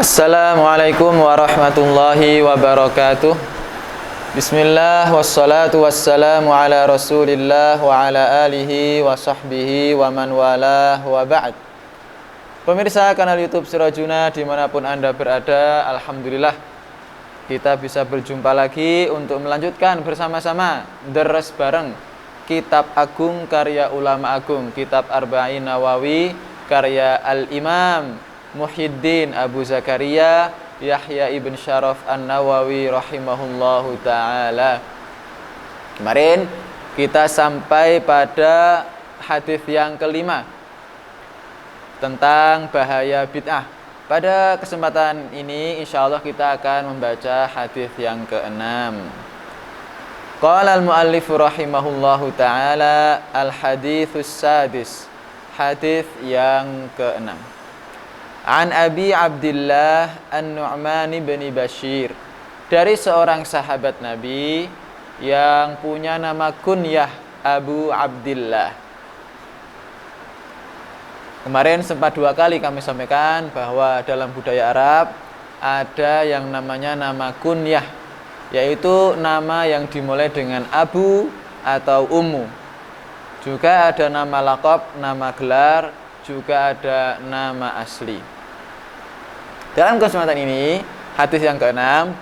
Assalamualaikum warahmatullahi wabarakatuh. Bismillah wassalatu wassalamu ala rasulillah wa ala alihi wa sahbihi wa man walah wa ba'd. Pemirsa kanal YouTube Sirajuna dimanapun Anda berada, alhamdulillah kita bisa berjumpa lagi untuk melanjutkan bersama-sama deres bareng Kitab Agung karya ulama agung, Kitab Arba'in Nawawi karya Al-Imam Muhyiddin Abu Zakaria Yahya ibn Syaraf An-Nawawi rahimahullahu ta'ala. Kemarin kita sampai pada hadis yang kelima tentang bahaya bid'ah. Pada kesempatan ini insyaallah kita akan membaca hadis yang keenam. Qala al-muallif rahimahullahu ta'ala al-haditsus sadis, hadis yang keenam. An Abi Abdillah An-Nu'man bin Bashir, dari seorang sahabat Nabi yang punya nama kunyah Abu Abdillah. Kemarin sempat 2 kali kami sampaikan bahwa dalam budaya Arab ada yang namanya nama kunyah, yaitu nama yang dimulai dengan Abu atau Ummu. Juga ada nama laqab, nama gelar, juga ada nama asli. Dalam kesempatan ini, hadis yang keenam,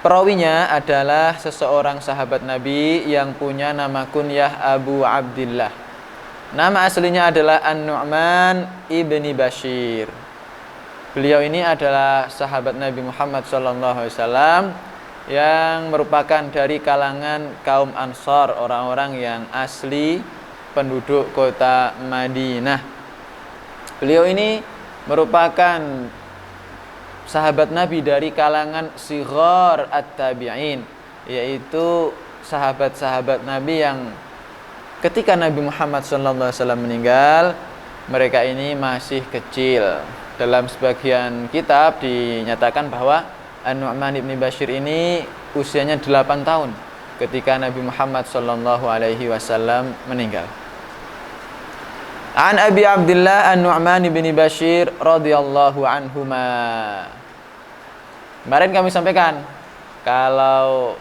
perawinya adalah seseorang sahabat Nabi yang punya nama kunyah Abu Abdillah. Nama aslinya adalah An-Nu'man ibni Bashir. Beliau ini adalah sahabat Nabi Muhammad SAW yang merupakan dari kalangan kaum Ansar, orang-orang yang asli penduduk kota Madinah. Beliau ini merupakan sahabat Nabi dari kalangan sighar at-tabi'in, yaitu sahabat-sahabat Nabi yang ketika Nabi Muhammad SAW meninggal, mereka ini masih kecil. Dalam sebagian kitab dinyatakan bahwa An-Nu'man ibn Bashir ini usianya 8 tahun ketika Nabi Muhammad SAW meninggal. An Abi Abdillah An-Nu'man bin Bashir radhiyallahu anhuma. Kemarin kami sampaikan kalau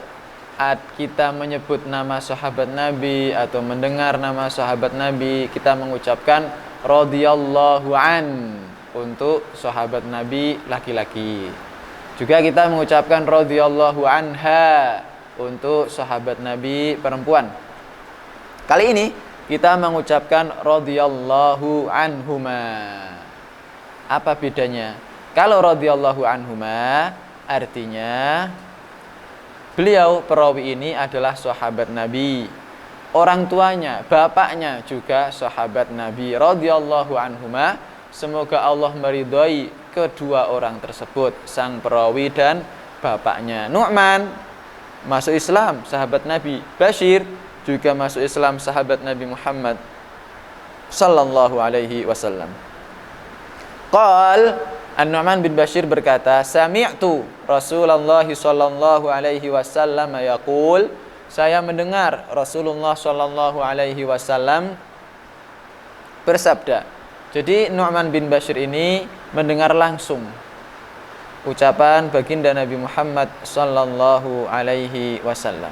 kita menyebut nama sahabat Nabi atau mendengar nama sahabat Nabi, kita mengucapkan radhiyallahu an untuk sahabat Nabi laki-laki. Juga kita mengucapkan radhiyallahu anha untuk sahabat Nabi perempuan. Kali ini kita mengucapkan radhiyallahu anhuma. Apa bedanya? Kalau radhiyallahu anhuma artinya beliau perawi ini adalah sahabat Nabi. Orang tuanya, bapaknya juga sahabat Nabi radhiyallahu anhuma. Semoga Allah meridhai kedua orang tersebut, sang perawi dan bapaknya. Nu'man masuk Islam, sahabat Nabi. Bashir juga masuk Islam, sahabat Nabi Muhammad sallallahu alaihi wasallam. Qal An-Nu'man bin Bashir berkata, sami'tu Rasulullah sallallahu alaihi wasallam yaqul, saya mendengar Rasulullah sallallahu alaihi wasallam bersabda. Jadi Nu'man bin Bashir ini mendengar langsung ucapan baginda Nabi Muhammad sallallahu alaihi wasallam.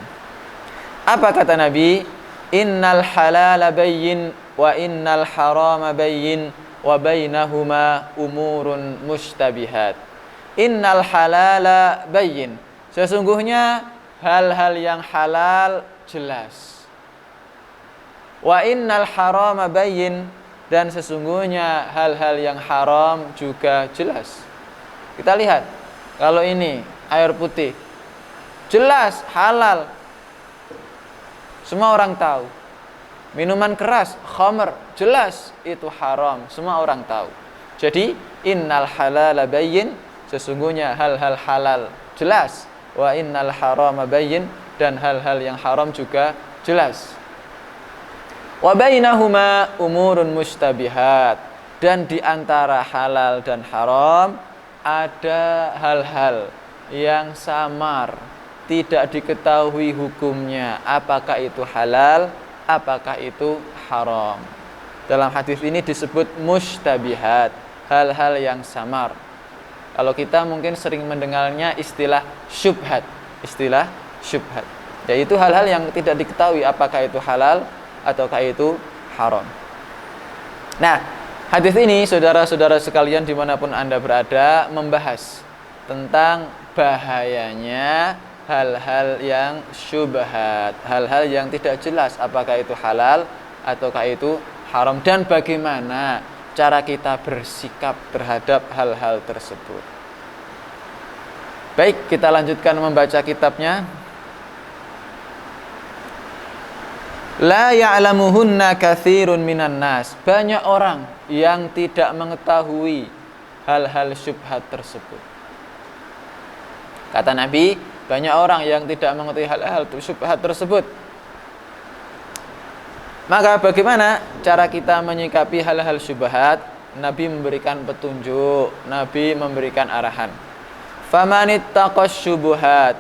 Apa kata Nabi? Innal halala bayyin wa innal harama bayyin wa bainahuma umurun mushtabihat. Innal halala bayyin. Sesungguhnya hal-hal yang halal jelas. Wa innal harama bayyin, dan sesungguhnya hal-hal yang haram juga jelas. Kita lihat, kalau ini air putih jelas halal, semua orang tahu. Minuman keras, khamr, jelas itu haram, semua orang tahu. Jadi innal halala bayyin, sesungguhnya hal-hal halal jelas. Wa innal harama bayyin, dan hal-hal yang haram juga jelas. Wa bainahuma umurun mustabihat, dan di antara halal dan haram ada hal-hal yang samar, tidak diketahui hukumnya, apakah itu halal, apakah itu haram. Dalam hadis ini disebut mustabihat, hal-hal yang samar. Kalau kita mungkin sering mendengarnya istilah syubhat. Istilah syubhat, yaitu hal-hal yang tidak diketahui apakah itu halal ataukah itu haram. Nah, hadis ini saudara-saudara sekalian dimanapun Anda berada membahas tentang bahayanya hal-hal yang syubhat, hal-hal yang tidak jelas apakah itu halal ataukah itu haram, dan bagaimana cara kita bersikap terhadap hal-hal tersebut. Baik, kita lanjutkan membaca kitabnya. La ya'lamuhunna katsirun minan nas. Banyak orang yang tidak mengetahui hal-hal syubhat tersebut. Kata Nabi, banyak orang yang tidak mengetahui hal-hal syubhat tersebut. Maka bagaimana cara kita menyikapi hal-hal syubhat? Nabi memberikan petunjuk, Nabi memberikan arahan. Famanittaqas syubhat,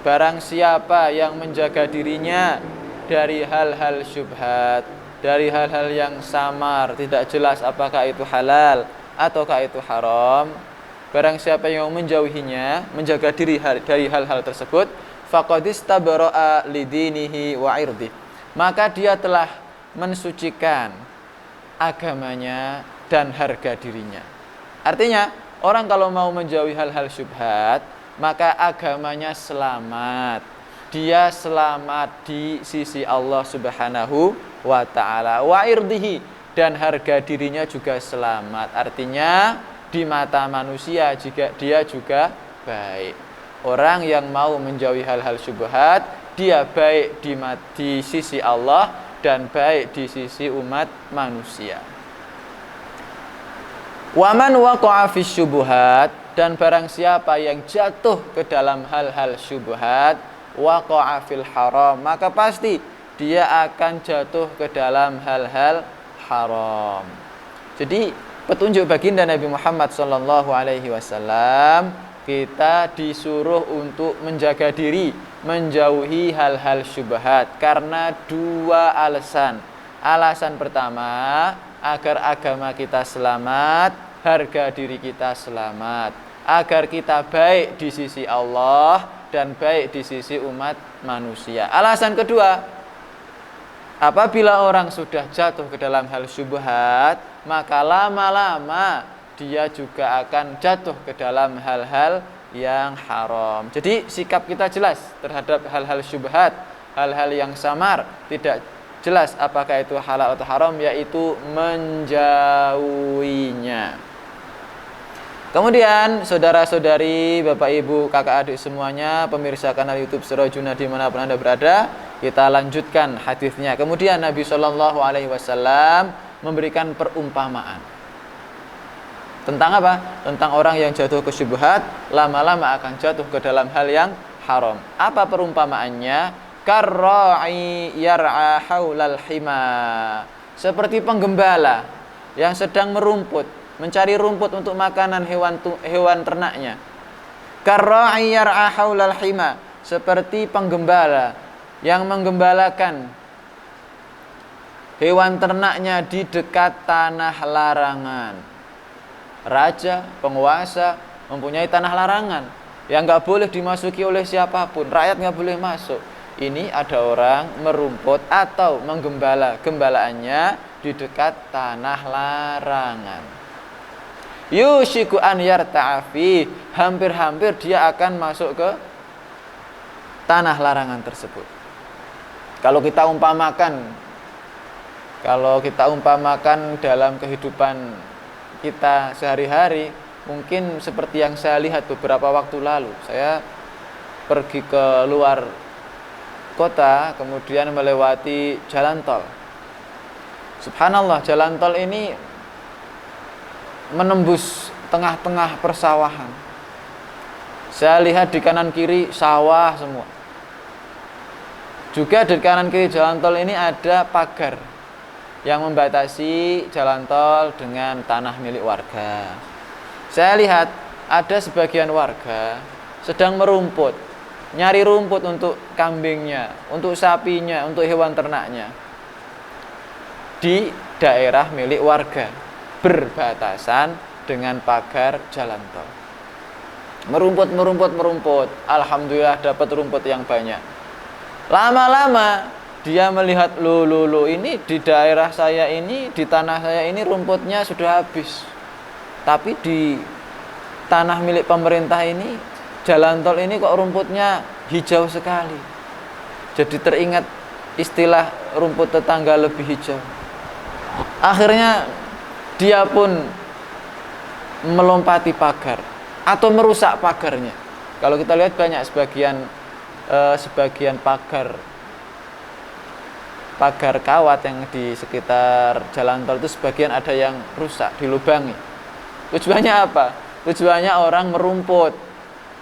barang siapa yang menjaga dirinya dari hal-hal syubhat, dari hal-hal yang samar, tidak jelas apakah itu halal ataukah itu haram, barang siapa yang menjauhinya, menjaga diri dari hal-hal tersebut, faqad istabara'a lidinihi wa 'irdihi, maka dia telah mensucikan agamanya dan harga dirinya. Artinya, orang kalau mau menjauhi hal-hal syubhat, maka agamanya selamat. Dia selamat di sisi Allah Subhanahu wa ta'ala. Wa irdihi, dan harga dirinya juga selamat. Artinya di mata manusia jika dia juga baik. Orang yang mau menjauhi hal-hal syubhat, dia baik di sisi Allah dan baik di sisi umat manusia. Waman waqa'a fis syubhat, dan barang siapa yang jatuh ke dalam hal-hal syubhat, waqa'a fil haram, maka pasti dia akan jatuh ke dalam hal-hal haram. Jadi petunjuk baginda Nabi Muhammad SAW, kita disuruh untuk menjaga diri, menjauhi hal-hal syubhat karena dua alasan. Alasan pertama, agar agama kita selamat, harga diri kita selamat, agar kita baik di sisi Allah dan baik di sisi umat manusia. Alasan kedua, apabila orang sudah jatuh ke dalam hal syubhat, maka lama-lama dia juga akan jatuh ke dalam hal-hal yang haram. Jadi sikap kita jelas terhadap hal-hal syubhat, hal-hal yang samar, tidak jelas apakah itu halal atau haram, yaitu menjauhinya. Kemudian saudara-saudari, bapak ibu, kakak adik semuanya, pemirsa kanal YouTube Sirajuna dimanapun Anda berada, kita lanjutkan hadisnya. Kemudian Nabi SAW memberikan perumpamaan tentang apa? Tentang orang yang jatuh ke syubhat, lama-lama akan jatuh ke dalam hal yang haram. Apa perumpamaannya? Karra'i yar'a haulal hima, seperti penggembala yang sedang merumput, mencari rumput untuk makanan hewan ternaknya. Karra'i yar'a haulal hima, seperti penggembala yang menggembalakan hewan ternaknya di dekat tanah larangan. Raja, penguasa mempunyai tanah larangan yang nggak boleh dimasuki oleh siapapun, rakyat nggak boleh masuk. Ini ada orang merumput atau menggembala gembalaannya di dekat tanah larangan. Yushiku an yarta'afi, hampir-hampir dia akan masuk ke tanah larangan tersebut. Kalau kita umpamakan dalam kehidupan kita sehari-hari, mungkin seperti yang saya lihat beberapa waktu lalu. Saya pergi ke luar kota, kemudian melewati jalan tol. Subhanallah, jalan tol ini menembus tengah-tengah persawahan. Saya lihat di kanan kiri sawah semua. Juga di kanan kiri jalan tol ini ada pagar yang membatasi jalan tol dengan tanah milik warga. Saya lihat ada sebagian warga sedang merumput, nyari rumput untuk kambingnya, untuk sapinya, untuk hewan ternaknya di daerah milik warga berbatasan dengan pagar jalan tol. Merumput. Alhamdulillah dapat rumput yang banyak. Lama-lama dia melihat, loh ini di daerah saya ini, di tanah saya ini rumputnya sudah habis. Tapi di tanah milik pemerintah ini, jalan tol ini kok rumputnya hijau sekali. Jadi teringat istilah rumput tetangga lebih hijau. Akhirnya dia pun melompati pagar atau merusak pagarnya. Kalau kita lihat banyak sebagian pagar kawat yang di sekitar jalan tol itu sebagian ada yang rusak, dilubangi. Tujuannya apa? Tujuannya orang merumput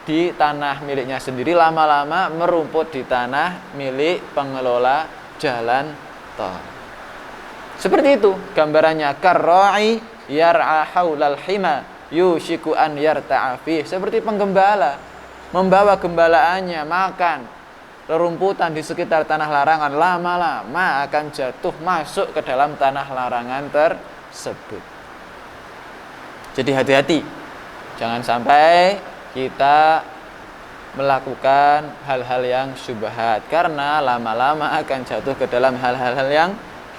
di tanah miliknya sendiri, lama-lama merumput di tanah milik pengelola jalan tol. Seperti itu gambarannya, karra'i yar'a haulal hima yushiku an yarta'a fih. Seperti penggembala membawa gembalaannya makan rerumputan di sekitar tanah larangan, lama-lama akan jatuh masuk ke dalam tanah larangan tersebut. Jadi hati-hati, jangan sampai kita melakukan hal-hal yang syubhat, karena lama-lama akan jatuh ke dalam hal-hal yang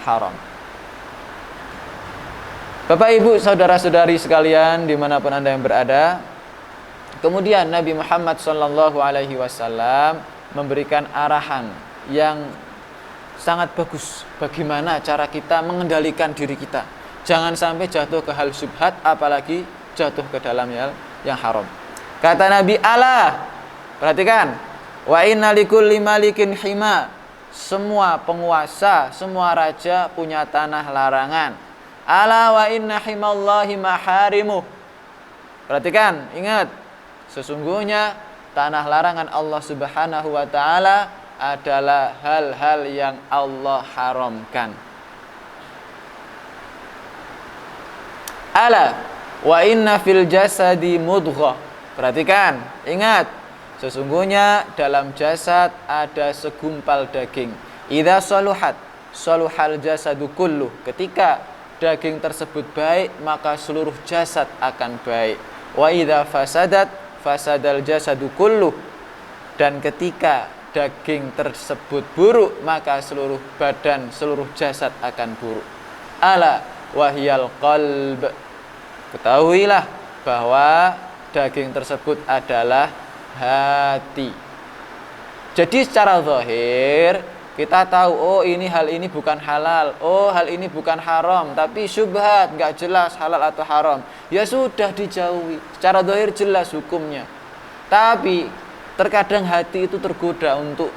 haram. Bapak Ibu saudara-saudari sekalian dimanapun Anda yang berada, kemudian Nabi Muhammad SAW memberikan arahan yang sangat bagus bagaimana cara kita mengendalikan diri kita. Jangan sampai jatuh ke hal syubhat, apalagi jatuh ke dalam hal yang haram. Kata Nabi, ala, perhatikan, wa inna likulli malikin hima. Semua penguasa, semua raja punya tanah larangan. Ala wa inna himallahi maharimuh. Perhatikan, ingat, sesungguhnya tanah larangan Allah Subhanahu wa taala adalah hal-hal yang Allah haramkan. Ala wa inna fil jasadi mudghah. Perhatikan, ingat, sesungguhnya dalam jasad ada segumpal daging. Idza saluhat saluhal jasadu kulluh. Ketika daging tersebut baik, maka seluruh jasad akan baik. Wa idza fasadat fasadal jasadu kulluh. Dan ketika daging tersebut buruk, maka seluruh badan, seluruh jasad akan buruk. Ala wahyal qalb. Ketahuilah bahwa daging tersebut adalah hati. Jadi secara zahir kita tahu, oh ini hal ini bukan halal, oh hal ini bukan haram, tapi syubhat, nggak jelas halal atau haram, ya sudah dijauhi. Secara zahir jelas hukumnya, tapi terkadang hati itu tergoda untuk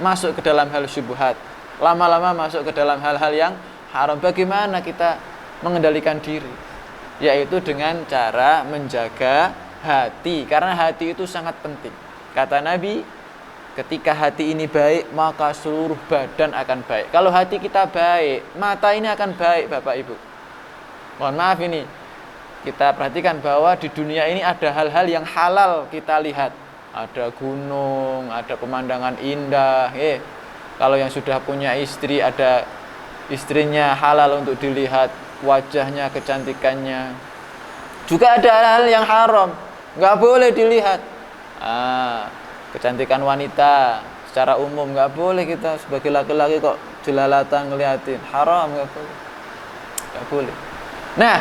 masuk ke dalam hal syubhat, lama-lama masuk ke dalam hal-hal yang haram. Bagaimana kita mengendalikan diri? Yaitu dengan cara menjaga hati, karena hati itu sangat penting. Kata Nabi, ketika hati ini baik, maka seluruh badan akan baik. Kalau hati kita baik, mata ini akan baik, Bapak Ibu. Mohon maaf ini, kita perhatikan bahwa di dunia ini ada hal-hal yang halal kita lihat. Ada gunung, ada pemandangan indah. Kalau yang sudah punya istri, ada istrinya halal untuk dilihat, wajahnya, kecantikannya. Juga ada hal-hal yang haram, nggak boleh dilihat. Kecantikan wanita secara umum nggak boleh, kita sebagai laki-laki kok jelalatan ngeliatin, haram, nggak boleh. Nah,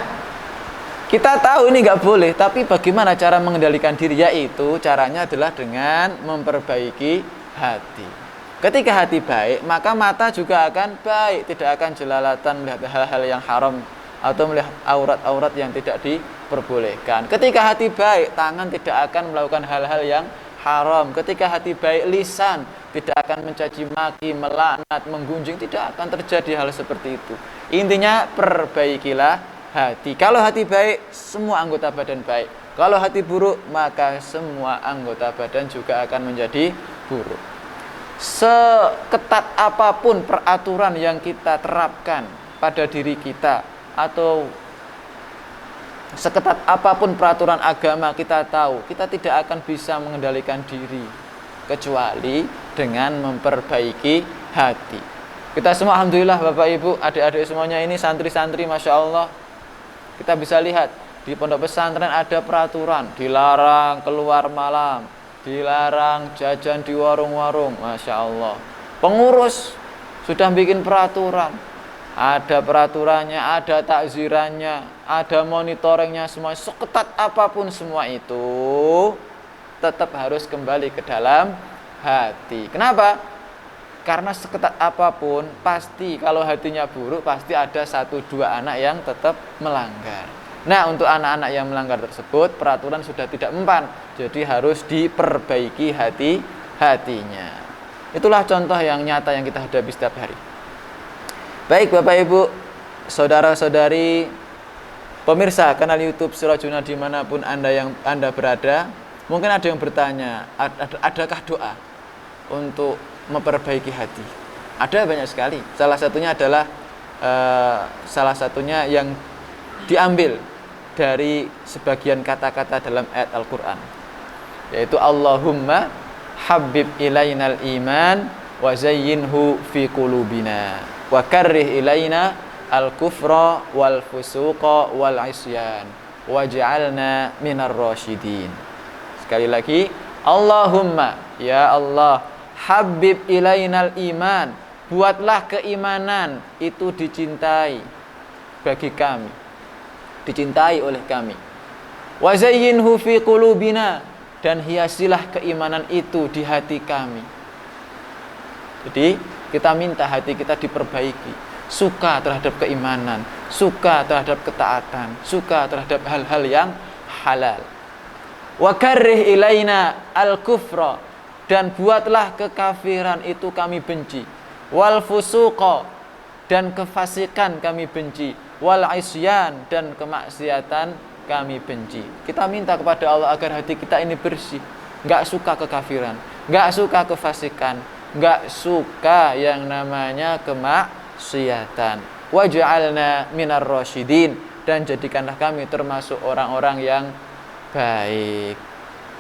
kita tahu ini nggak boleh, tapi bagaimana cara mengendalikan diri? Yaitu caranya adalah dengan memperbaiki hati. Ketika hati baik, maka mata juga akan baik, tidak akan jelalatan melihat hal-hal yang haram atau melihat aurat-aurat yang tidak diperbolehkan. Ketika hati baik, tangan tidak akan melakukan hal-hal yang haram. Ketika hati baik, lisan tidak akan mencaci maki, melaknat, menggunjing, tidak akan terjadi hal seperti itu. Intinya perbaikilah hati. Kalau hati baik, semua anggota badan baik. Kalau hati buruk, maka semua anggota badan juga akan menjadi buruk. Seketat apapun peraturan yang kita terapkan pada diri kita, atau seketat apapun peraturan agama kita tahu, kita tidak akan bisa mengendalikan diri kecuali dengan memperbaiki hati. Kita semua alhamdulillah Bapak Ibu, adik-adik semuanya ini santri-santri, Masya Allah. Kita bisa lihat Di pondok pesantren ada peraturan, dilarang keluar malam, dilarang jajan di warung-warung. Masya Allah. Pengurus sudah bikin peraturan. Ada peraturannya, ada takzirannya, ada monitoringnya, semua seketat apapun semua itu tetap harus kembali ke dalam hati. Kenapa? Karena seketat apapun pasti kalau hatinya buruk pasti ada 1-2 anak yang tetap melanggar. Nah, untuk anak-anak yang melanggar tersebut peraturan sudah tidak mempan, jadi harus diperbaiki hatinya. Itulah contoh yang nyata yang kita hadapi setiap hari. Baik Bapak Ibu, saudara-saudari, pemirsa kanal YouTube Sirajuna dimanapun Anda berada, mungkin ada yang bertanya, adakah doa untuk memperbaiki hati? Ada banyak sekali. Salah satunya yang diambil dari sebagian kata-kata dalam ayat Al-Quran, yaitu Allahumma habib ilainal iman wa zayyinhu fi qulubina wa karrih ilaina al-kufra wal fusuqa wal isyan waj'alna minar rasyidin. Sekali lagi, Allahumma, ya Allah, habib ilainal iman, buatlah keimanan itu dicintai bagi kami, dicintai oleh kami. Wa zayyinhu fi qulubina, dan hiasilah keimanan itu di hati kami. Jadi kita minta hati kita diperbaiki, suka terhadap keimanan, suka terhadap ketaatan, suka terhadap hal-hal yang halal. Wa karrih ilaina al-kufra, dan buatlah kekafiran itu kami benci. Wal fusuqa, dan kefasikan kami benci. Wal isyan, dan kemaksiatan kami benci. Kita minta kepada Allah agar hati kita ini bersih, enggak suka kekafiran, enggak suka kefasikan, enggak suka yang namanya kemaksiatan. Waj'alna minar rasyidin, dan jadikanlah kami termasuk orang-orang yang baik.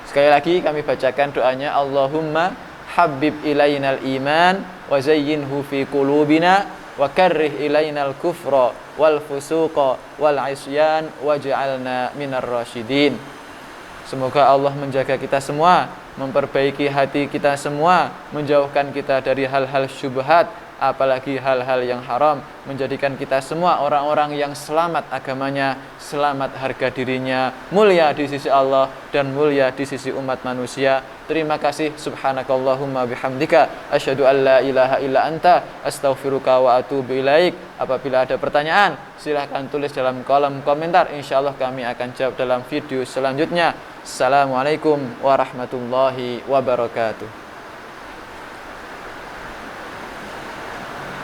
Sekali lagi kami bacakan doanya, Allahumma habib ilainal iman wa zayyinhu fi qulubina wa karrih ilainal kufra wal fusuqa wal isyan waj'alna minar rasyidin. Semoga Allah menjaga kita semua, memperbaiki hati kita semua, menjauhkan kita dari hal-hal syubhat, apalagi hal-hal yang haram, menjadikan kita semua orang-orang yang selamat agamanya, selamat harga dirinya, mulia di sisi Allah dan mulia di sisi umat manusia. Terima kasih. Subhanakallahumma bihamdika asyhadu an la ilaha illa anta astaghfiruka wa atubu ilaik. Apabila ada pertanyaan, silahkan tulis dalam kolom komentar. Insyaallah kami akan jawab dalam video selanjutnya. Assalamualaikum warahmatullahi wabarakatuh.